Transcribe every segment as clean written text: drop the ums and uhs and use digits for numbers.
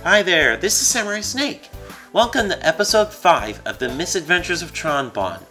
Hi there, this is Samurai Snake. Welcome to episode 5 of the Misadventures of Tron Bonne.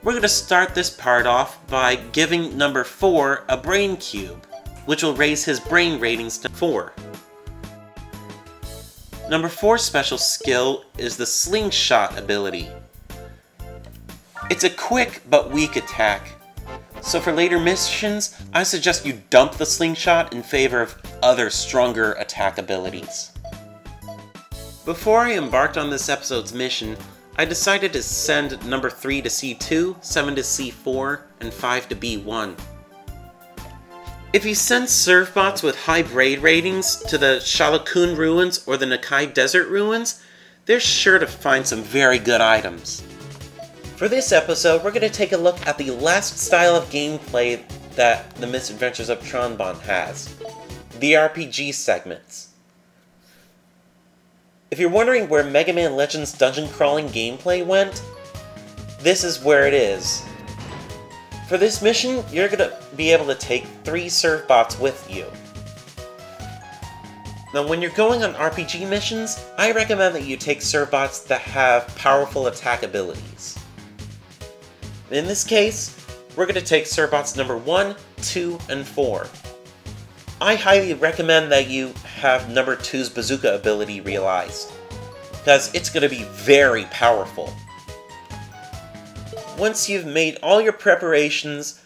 We're going to start this part off by giving number 4 a brain cube, which will raise his brain ratings to 4. Number 4's special skill is the slingshot ability. It's a quick but weak attack, so for later missions, I suggest you dump the slingshot in favor of other stronger attack abilities. Before I embarked on this episode's mission, I decided to send number 3 to C2, 7 to C4, and 5 to B1. If you send Servbots with high braid ratings to the Shalakun Ruins or the Nakai Desert Ruins, they're sure to find some very good items. For this episode, we're going to take a look at the last style of gameplay that the Misadventures of Tron Bonne has, the RPG segments. If you're wondering where Mega Man Legends dungeon crawling gameplay went, this is where it is. For this mission, you're going to be able to take 3 Servbots with you. Now when you're going on RPG missions, I recommend that you take Servbots that have powerful attack abilities. In this case, we're going to take Servbots number 1, 2, and 4. I highly recommend that you have number 2's bazooka ability realized, because it's going to be very powerful. Once you've made all your preparations,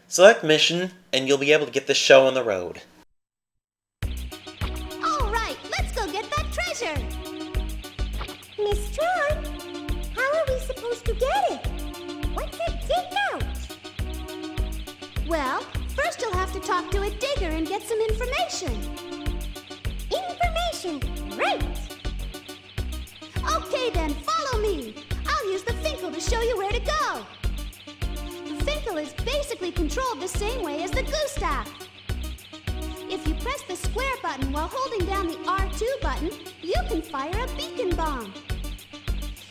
select mission, and you'll be able to get the show on the road. Alright, let's go get that treasure! Miss Tron, how are we supposed to get it? What's a digout? Well, first you'll have to talk to a digger and get some information. Information, right! Okay then, follow me! I'll use the Finkel to show you where to go! The Finkel is basically controlled the same way as the Gustav. If you press the square button while holding down the R2 button, you can fire a beacon bomb.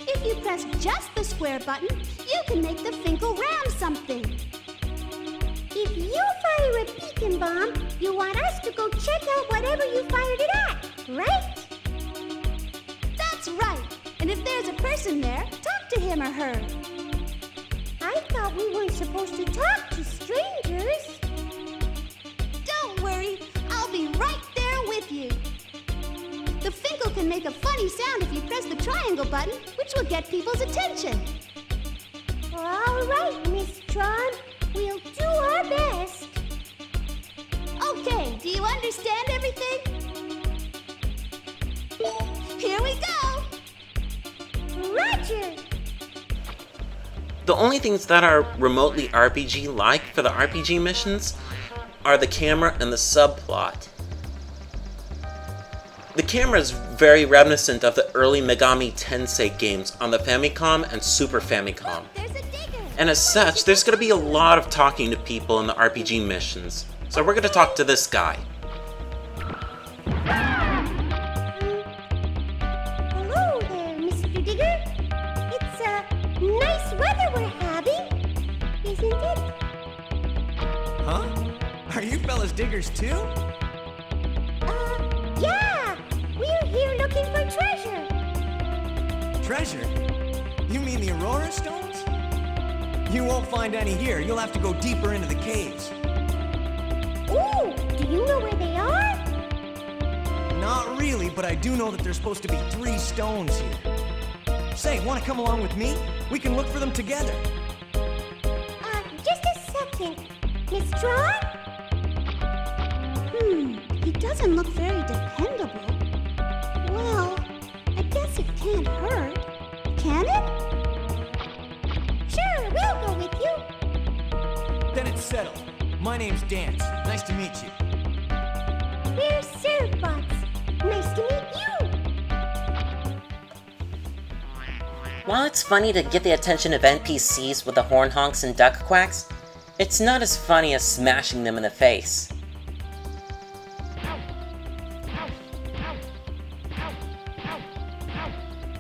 If you press just the square button, you can make the Finkel ram something. If you fire a beacon bomb, you want us to go check out whatever you fired it at, right? That's right. And if there's a person there, talk to him or her. I thought we weren't supposed to talk to strangers. Don't worry, I'll be right there with you. The Finkel can make a funny sound if you press the triangle button, which will get people's attention. All right, Miss Tron. We'll do our best. Okay, do you understand everything? Here we go! Roger! The only things that are remotely RPG-like for the RPG missions are the camera and the subplot. The camera is very reminiscent of the early Megami Tensei games on the Famicom and Super Famicom. And as such, there's going to be a lot of talking to people in the RPG missions. So we're going to talk to this guy. Hello there, Mr. Digger. It's nice weather we're having, isn't it? Huh? Are you fellas diggers too? Yeah! We're here looking for treasure. Treasure? You mean the Aurora Stones? You won't find any here. You'll have to go deeper into the caves. Ooh, do you know where they are? Not really, but I do know that there's supposed to be 3 stones here. Say, want to come along with me? We can look for them together. Just a second. Miss Tron? He doesn't look very dependable. Well, I guess it can't hurt. Can it? Sure, we'll go with you. Then it's settled. My name's Dance. Nice to meet you. We're Servbots. Nice to meet you. While it's funny to get the attention of NPCs with the horn honks and duck quacks, it's not as funny as smashing them in the face.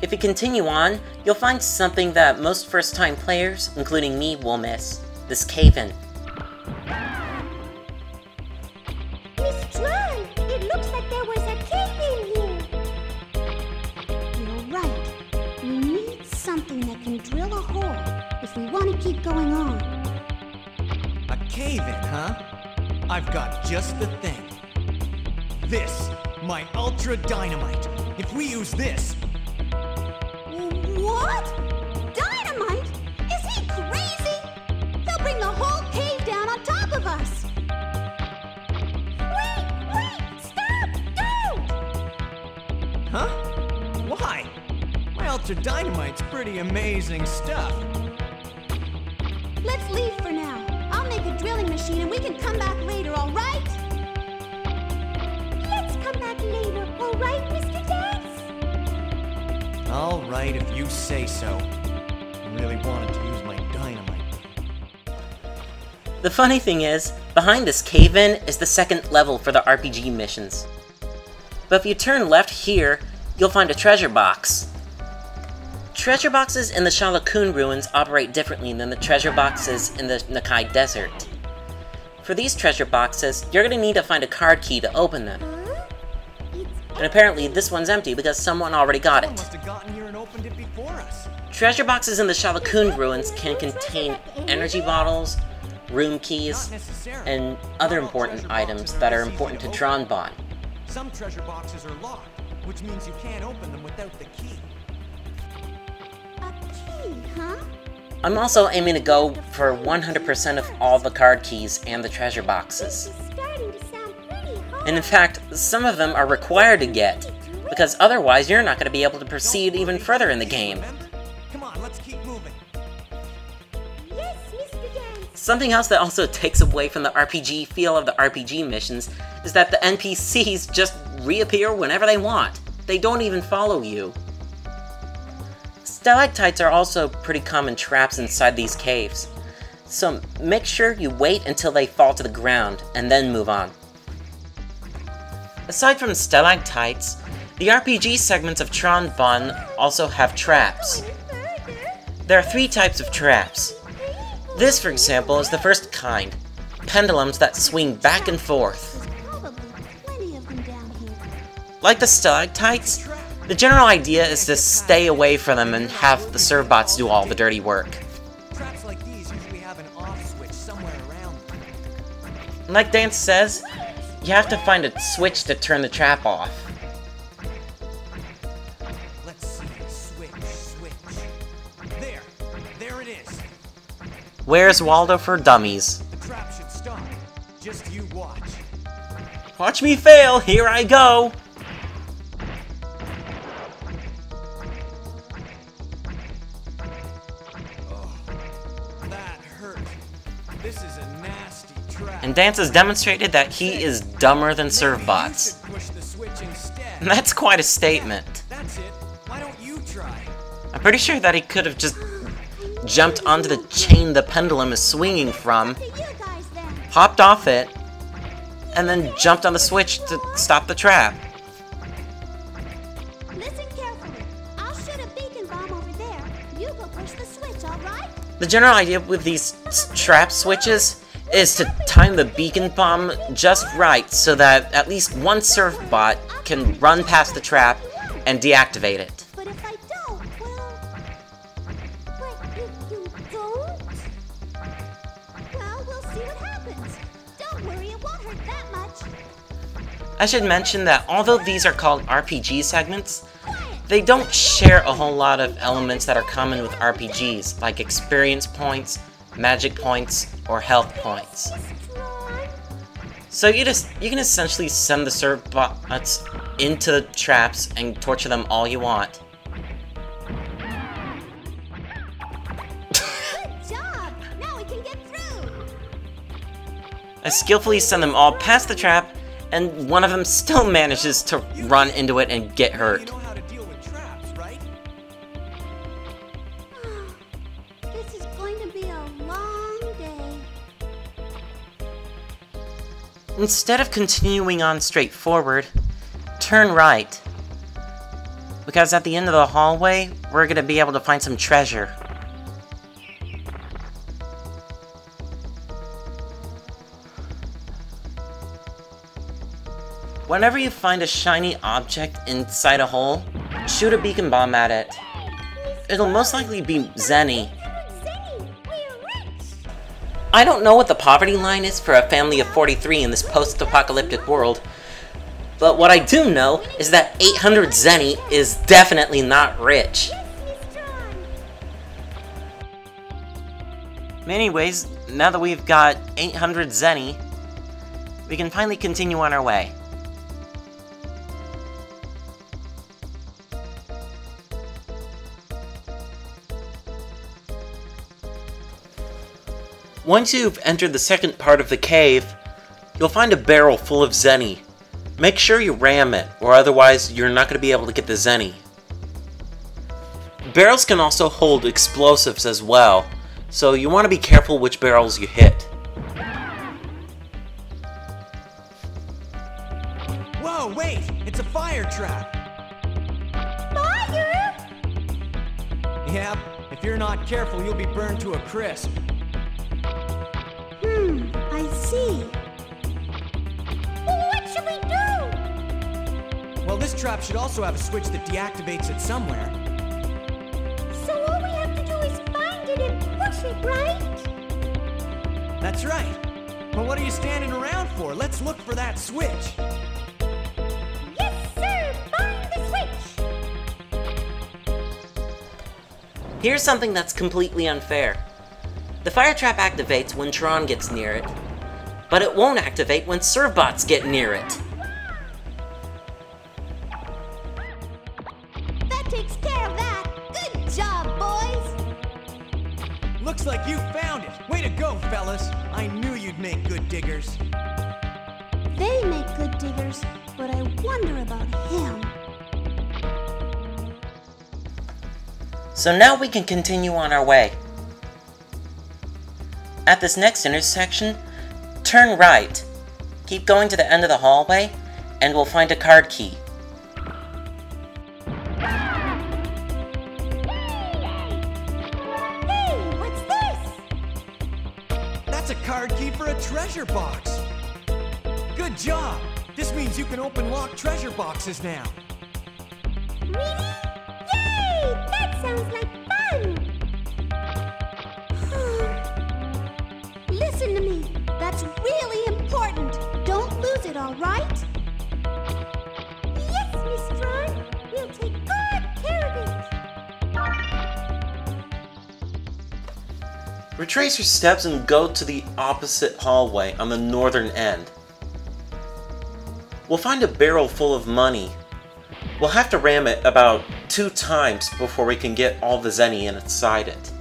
If you continue on, you'll find something that most first-time players, including me, will miss. This cave-in. Miss Tron, it looks like there was a cave in here. drill a hole if we want to keep going on. A cave-in, huh? I've got just the thing. This, my ultra dynamite. If we use this... What? Dynamite? Is he crazy? He'll bring the whole cave down on top of us. Wait! Stop! Don't! Huh? Why? My ultra dynamite's pretty amazing stuff. Let's leave for now. I'll make a drilling machine and we can come back later, all right? Let's come back later, all right, Mr. Dance? All right, if you say so. I really wanted to use my dynamite. The funny thing is, behind this cave-in is the second level for the RPG missions. But if you turn left here, you'll find a treasure box. Treasure boxes in the Shalakun ruins operate differently than the treasure boxes in the Nakai Desert. For these treasure boxes, you're going to need to find a card key to open them. And apparently this one's empty because someone already got Someone it. must have gotten here and opened it before us. Treasure boxes in the Shalakun ruins can contain energy bottles, room keys, Not necessarily. and other Not all important treasure items boxes are that are this easy important to open. Tron Bonne. Some treasure boxes are locked, which means you can't open them without the key. A key, huh? I'm also aiming to go for 100% of all the card keys and the treasure boxes. This is starting to sound pretty hard. And in fact, some of them are required to get, because otherwise you're not going to be able to proceed even further in the game. Come on, let's keep moving. Yes, Mr. Dance. Something else that also takes away from the RPG feel of the RPG missions is that the NPCs just reappear whenever they want. They don't even follow you. Stalactites are also pretty common traps inside these caves, so make sure you wait until they fall to the ground and then move on. Aside from stalactites, the RPG segments of Tron Bonne also have traps. There are 3 types of traps. This, for example, is the first kind, pendulums that swing back and forth. There's probably plenty of them down here. Like the stalactites, the general idea is to stay away from them and have the Servbots do all the dirty work. Traps like these usually have an off switch somewhere around them. Like Dance says, you have to find a switch to turn the trap off. Let's see. Switch. There it is. Where's Waldo for dummies? The trap should stop. Just you watch. Watch me fail, here I go! That hurt. This is a nasty trap. And Dance has demonstrated that he is dumber than Servbots. You should push the switch instead. And that's quite a statement. That's it. Why don't you try? I'm pretty sure that he could have just jumped onto the chain the pendulum is swinging from, To you guys then. hopped off it, and then jumped on the switch to stop the trap. Listen carefully. I'll shoot a beacon bomb over there. You go push the switch, all right? The general idea with these trap switches is to time the beacon bomb just right so that at least one Servbot can run past the trap and deactivate it. But if I don't, well... But if you don't? Well, we'll see what happens. Don't worry, it won't hurt that much. I should mention that although these are called RPG segments, they don't share a whole lot of elements that are common with RPGs, like experience points, magic points, or health points. So you can essentially send the Servbots into the traps and torture them all you want. Good job! Now we can get through! I skillfully send them all past the trap, and one of them still manages to run into it and get You hurt. know how to deal with traps, right? This is going to be a long day. Instead of continuing on straight forward, turn right. Because at the end of the hallway, we're gonna be able to find some treasure. Whenever you find a shiny object inside a hole, shoot a beacon bomb at it. it'll most likely be Zenny. Zenny, we're rich. I don't know what the poverty line is for a family of 43 in this post-apocalyptic world, but what I do know is that 800 Zenny is definitely not rich. Yes, Miss Tron. Anyways, now that we've got 800 Zenny, we can finally continue on our way. Once you've entered the second part of the cave, you'll find a barrel full of Zenny. Make sure you ram it, or otherwise you're not going to be able to get the Zenny. Barrels can also hold explosives as well, so you want to be careful which barrels you hit. Whoa, wait! It's a fire trap! Fire? Yep, if you're not careful, you'll be burned to a crisp. I see. Well, what should we do? Well, this trap should also have a switch that deactivates it somewhere. So all we have to do is find it and push it, right? That's right. Well, what are you standing around for? Let's look for that switch. Yes, sir. Find the switch. Here's something that's completely unfair. The fire trap activates when Tron gets near it, but it won't activate when Servbots get near it. That takes care of that. Good job, boys. Looks like you found it. Way to go, fellas. I knew you'd make good diggers. They make good diggers, but I wonder about him. So now we can continue on our way. At this next intersection, turn right. Keep going to the end of the hallway, and we'll find a card key. Hey, what's this? That's a card key for a treasure box. Good job. This means you can open locked treasure boxes now. Really? Yay! That sounds like fun! Listen to me. That's really important. Don't lose it, all right? Yes, Miss Tron. We'll take good care of it. Retrace your steps and go to the opposite hallway on the northern end. We'll find a barrel full of money. We'll have to ram it about 2 times before we can get all the Zenny inside it.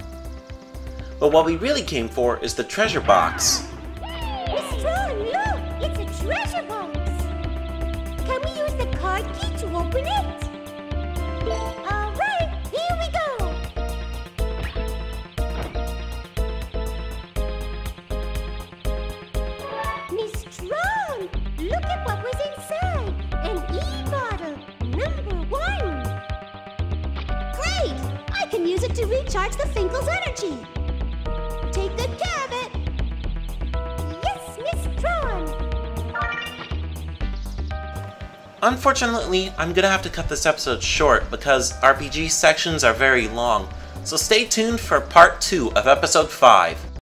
But what we really came for is the treasure box. Miss Tron, look! It's a treasure box! Can we use the card key to open it? Alright, here we go! Miss Tron, look at what was inside! An E-bottle, number 1! Great! I can use it to recharge the Finkel's energy! Take good care of it! Yes, Miss Tron! Unfortunately, I'm gonna have to cut this episode short because RPG sections are very long, so stay tuned for part 2 of episode 5.